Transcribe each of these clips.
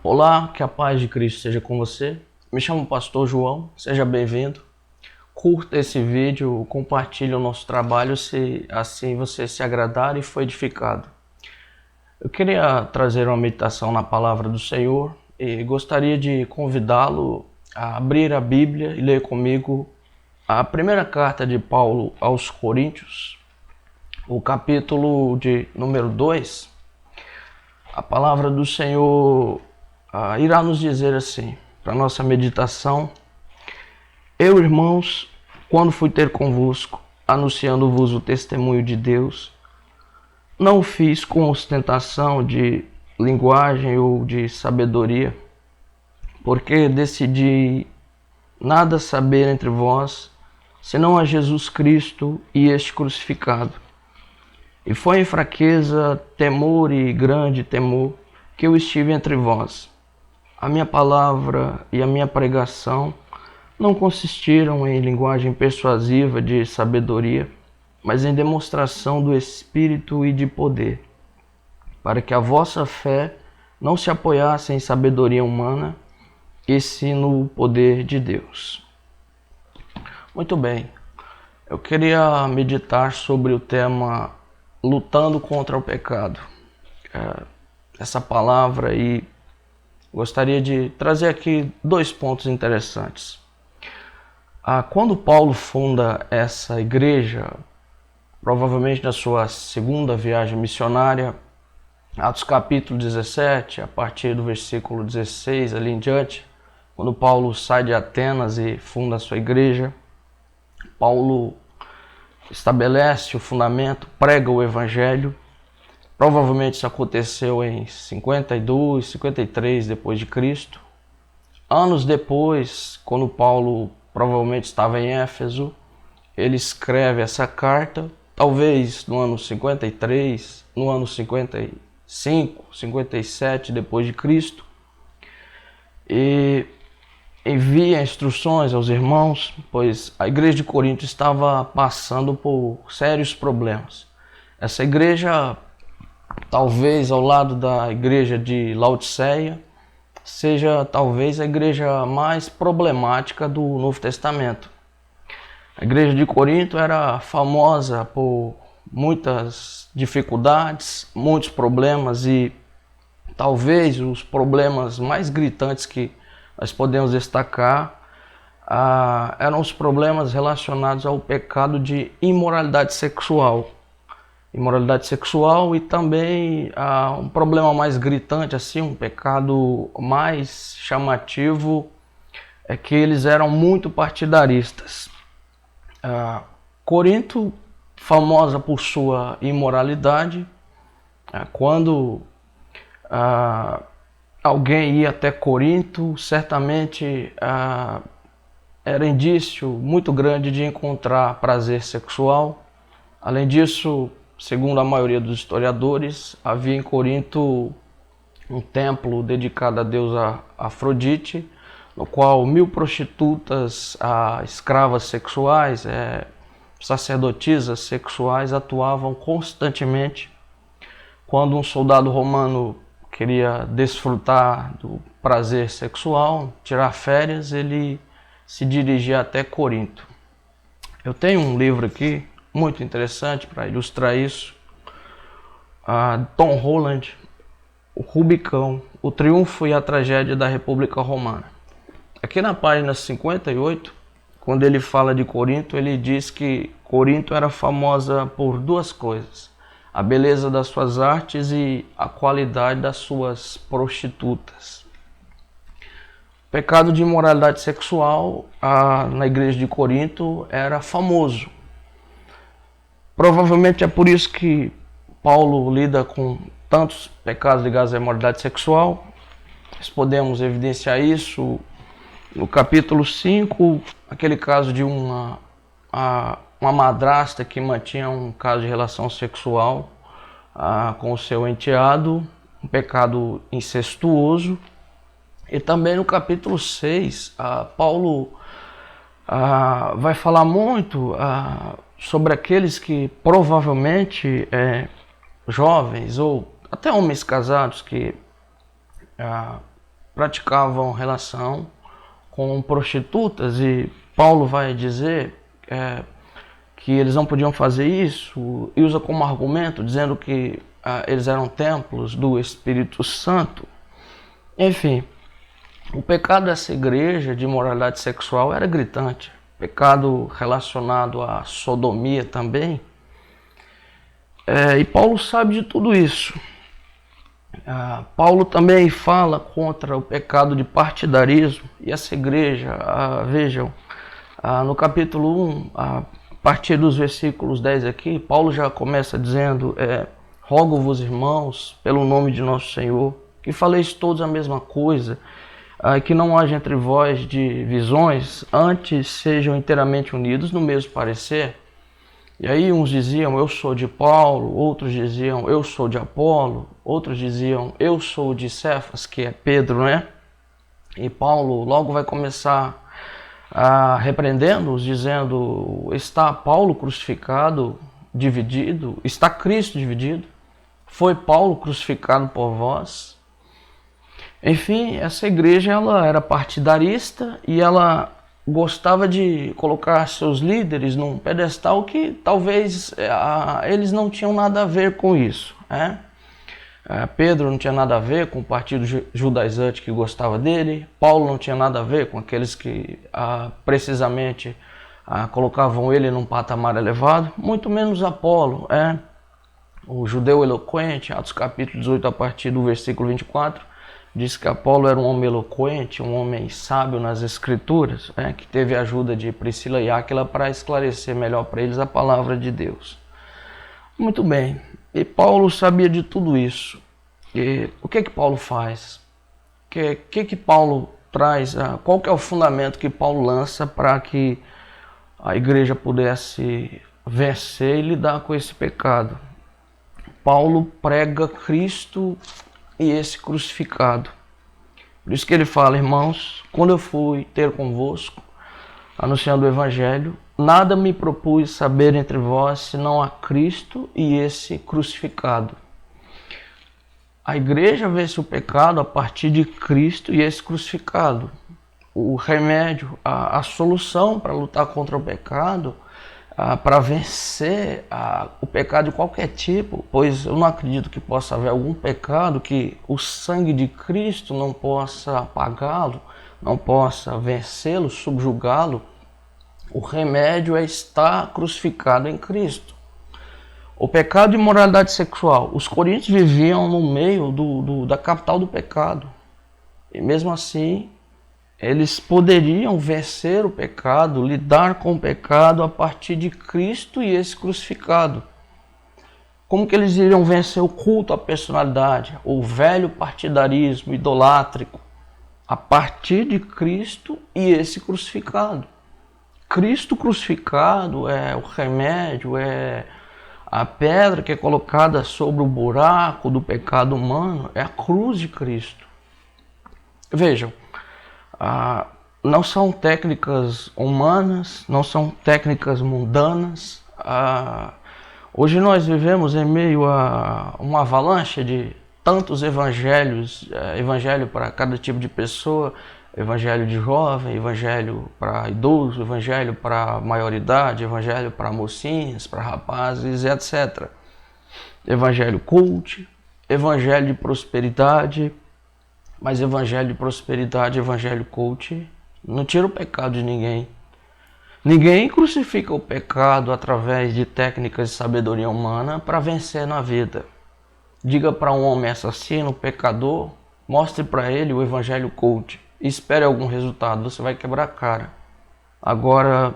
Olá, que a paz de Cristo seja com você. Me chamo Pastor João, seja bem-vindo. Curta esse vídeo, compartilhe o nosso trabalho se assim você se agradar e for edificado. Eu queria trazer uma meditação na palavra do Senhor e gostaria de convidá-lo a abrir a Bíblia e ler comigo a primeira carta de Paulo aos Coríntios, o capítulo de número 2. A palavra do Senhor irá nos dizer assim, para nossa meditação: Eu, irmãos, quando fui ter convosco, anunciando-vos o testemunho de Deus, não o fiz com ostentação de linguagem ou de sabedoria, porque decidi nada saber entre vós, senão a Jesus Cristo e este crucificado. E foi em fraqueza, temor e grande temor que eu estive entre vós. A minha palavra e a minha pregação não consistiram em linguagem persuasiva de sabedoria, mas em demonstração do Espírito e de poder, para que a vossa fé não se apoiasse em sabedoria humana, e sim no poder de Deus. Muito bem, eu queria meditar sobre o tema lutando contra o pecado. Essa palavra aí, gostaria de trazer aqui 2 pontos interessantes. Quando Paulo funda essa igreja, provavelmente na sua segunda viagem missionária, Atos capítulo 17, a partir do versículo 16 ali em diante, quando Paulo sai de Atenas e funda a sua igreja, Paulo estabelece o fundamento, prega o evangelho. Provavelmente isso aconteceu em 52, 53 depois de Cristo. Anos depois, quando Paulo provavelmente estava em Éfeso, ele escreve essa carta, talvez no ano 53, no ano 55, 57 depois de Cristo, e envia instruções aos irmãos, pois a igreja de Corinto estava passando por sérios problemas. Essa igreja, talvez ao lado da igreja de Laodiceia, seja talvez a igreja mais problemática do Novo Testamento. A igreja de Corinto era famosa por muitas dificuldades, muitos problemas, e talvez os problemas mais gritantes que nós podemos destacar eram os problemas relacionados ao pecado de imoralidade sexual. Imoralidade sexual e também um problema mais gritante, assim, um pecado mais chamativo, é que eles eram muito partidaristas. Corinto, famosa por sua imoralidade, quando alguém ia até Corinto, certamente era indício muito grande de encontrar prazer sexual. Além disso, segundo a maioria dos historiadores, havia em Corinto um templo dedicado a deusa Afrodite, no qual 1000 prostitutas, escravas sexuais, sacerdotisas sexuais atuavam constantemente. Quando um soldado romano queria desfrutar do prazer sexual, tirar férias, ele se dirigia até Corinto. Eu tenho um livro aqui muito interessante para ilustrar isso. Tom Holland, o Rubicão, o triunfo e a tragédia da República Romana. Aqui na página 58, quando ele fala de Corinto, ele diz que Corinto era famosa por 2 coisas: a beleza das suas artes e a qualidade das suas prostitutas. O pecado de imoralidade sexual na igreja de Corinto era famoso. Provavelmente é por isso que Paulo lida com tantos pecados ligados à imoralidade sexual. Nós podemos evidenciar isso no capítulo 5, aquele caso de uma madrasta que mantinha um caso de relação sexual com o seu enteado, um pecado incestuoso. E também no capítulo 6, Paulo vai falar muito sobre aqueles que provavelmente jovens ou até homens casados que praticavam relação com prostitutas, e Paulo vai dizer que eles não podiam fazer isso, e usa como argumento, dizendo que eles eram templos do Espírito Santo. Enfim, o pecado dessa igreja de imoralidade sexual era gritante. Pecado relacionado à sodomia também. E Paulo sabe de tudo isso. Paulo também fala contra o pecado de partidarismo. E essa igreja, vejam, no capítulo 1, a partir dos versículos 10 aqui, Paulo já começa dizendo: rogo-vos, irmãos, pelo nome de nosso Senhor, que faleis todos a mesma coisa, que não haja entre vós divisões, antes sejam inteiramente unidos no mesmo parecer. E aí uns diziam: eu sou de Paulo, outros diziam: eu sou de Apolo, outros diziam: eu sou de Cefas, que é Pedro, né? E Paulo logo vai começar repreendendo-os, dizendo: está Paulo crucificado, dividido? Está Cristo dividido? Foi Paulo crucificado por vós? Enfim, essa igreja ela era partidarista e ela gostava de colocar seus líderes num pedestal que talvez eles não tinham nada a ver com isso, né? Pedro não tinha nada a ver com o partido judaizante que gostava dele, Paulo não tinha nada a ver com aqueles que precisamente colocavam ele num patamar elevado, muito menos Apolo, o judeu eloquente. Atos capítulo 18, a partir do versículo 24, diz que Apolo era um homem eloquente, um homem sábio nas escrituras, que teve a ajuda de Priscila e Áquila para esclarecer melhor para eles a palavra de Deus. Muito bem, e Paulo sabia de tudo isso. E o que Paulo faz? O que Paulo traz? Qual que é o fundamento que Paulo lança para que a igreja pudesse vencer e lidar com esse pecado? Paulo prega Cristo e esse crucificado. Por isso que ele fala: irmãos, quando eu fui ter convosco, anunciando o Evangelho, nada me propus saber entre vós, senão a Cristo e esse crucificado. A igreja vence o pecado a partir de Cristo e esse crucificado. O remédio, a solução para lutar contra o pecado, para vencer o pecado de qualquer tipo, pois eu não acredito que possa haver algum pecado que o sangue de Cristo não possa apagá-lo, não possa vencê-lo, subjugá-lo. O remédio é estar crucificado em Cristo. O pecado de imoralidade sexual. Os coríntios viviam no meio da capital do pecado. E mesmo assim, eles poderiam vencer o pecado, lidar com o pecado a partir de Cristo e esse crucificado. Como que eles iriam vencer o culto à personalidade, o velho partidarismo idolátrico? A partir de Cristo e esse crucificado. Cristo crucificado é o remédio, é a pedra que é colocada sobre o buraco do pecado humano, é a cruz de Cristo. Vejam, não são técnicas humanas, não são técnicas mundanas. Hoje nós vivemos em meio a uma avalanche de tantos evangelhos, evangelho para cada tipo de pessoa, evangelho de jovem, evangelho para idoso, evangelho para maioridade, evangelho para mocinhas, para rapazes, etc. Evangelho cult, evangelho de prosperidade. Mas evangelho de prosperidade, evangelho coach, não tira o pecado de ninguém. Ninguém crucifica o pecado através de técnicas de sabedoria humana para vencer na vida. Diga para um homem assassino, pecador, mostre para ele o evangelho coach e espere algum resultado, você vai quebrar a cara. Agora,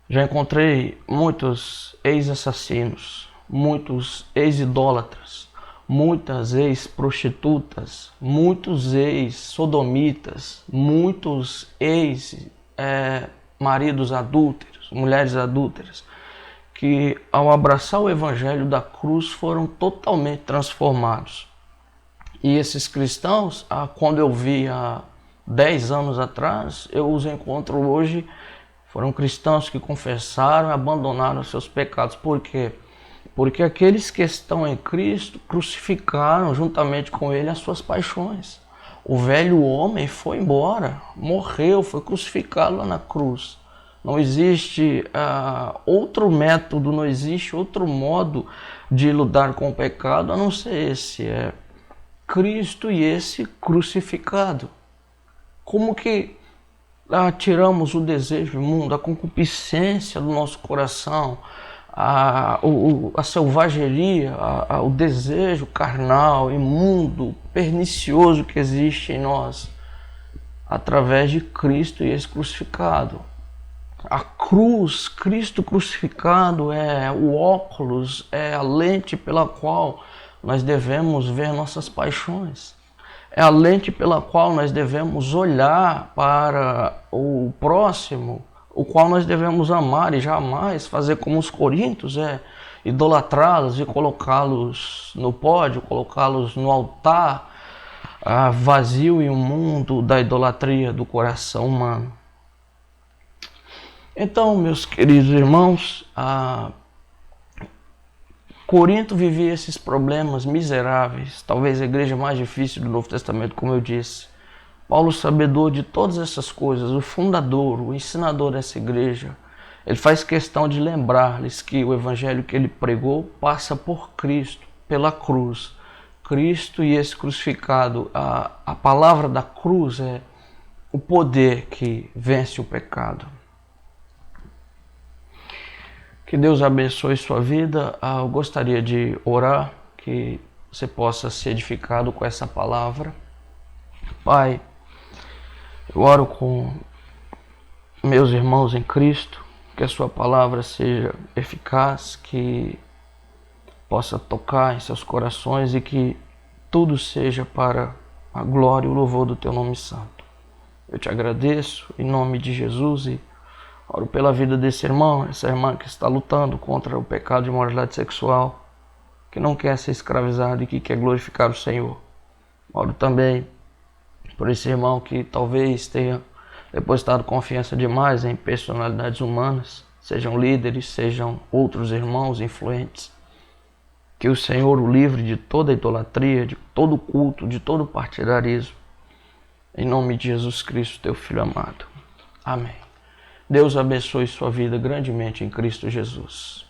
já encontrei muitos ex-assassinos, muitos ex-idólatras, muitas ex-prostitutas, muitos ex-sodomitas, muitos ex-maridos adúlteros, mulheres adúlteras, que ao abraçar o evangelho da cruz foram totalmente transformados. E esses cristãos, quando eu vi há 10 anos atrás, eu os encontro hoje, foram cristãos que confessaram e abandonaram seus pecados. Por quê? Porque aqueles que estão em Cristo crucificaram juntamente com Ele as suas paixões. O velho homem foi embora, morreu, foi crucificado lá na cruz. Não existe outro método, não existe outro modo de lidar com o pecado a não ser esse, é Cristo e esse crucificado. Como que tiramos o desejo imundo, a concupiscência do nosso coração, a selvageria, o desejo carnal, imundo, pernicioso que existe em nós, através de Cristo e esse crucificado. A cruz, Cristo crucificado é o óculos, é a lente pela qual nós devemos ver nossas paixões. É a lente pela qual nós devemos olhar para o próximo, o qual nós devemos amar e jamais fazer como os coríntios, idolatrá-los e colocá-los no pódio, colocá-los no altar vazio e imundo da idolatria do coração humano. Então, meus queridos irmãos, Corinto vivia esses problemas miseráveis, talvez a igreja mais difícil do Novo Testamento, como eu disse. Paulo, sabedor de todas essas coisas, o fundador, o ensinador dessa igreja, ele faz questão de lembrar-lhes que o evangelho que ele pregou passa por Cristo, pela cruz. Cristo e esse crucificado, a palavra da cruz é o poder que vence o pecado. Que Deus abençoe sua vida. Eu gostaria de orar, que você possa ser edificado com essa palavra. Pai, eu oro com meus irmãos em Cristo, que a sua palavra seja eficaz, que possa tocar em seus corações e que tudo seja para a glória e o louvor do teu nome santo. Eu te agradeço em nome de Jesus e oro pela vida desse irmão, essa irmã que está lutando contra o pecado de imoralidade sexual, que não quer ser escravizado e que quer glorificar o Senhor. Oro também por esse irmão que talvez tenha depositado confiança demais em personalidades humanas, sejam líderes, sejam outros irmãos influentes. Que o Senhor o livre de toda idolatria, de todo culto, de todo partidarismo. Em nome de Jesus Cristo, teu Filho amado. Amém. Deus abençoe sua vida grandemente em Cristo Jesus.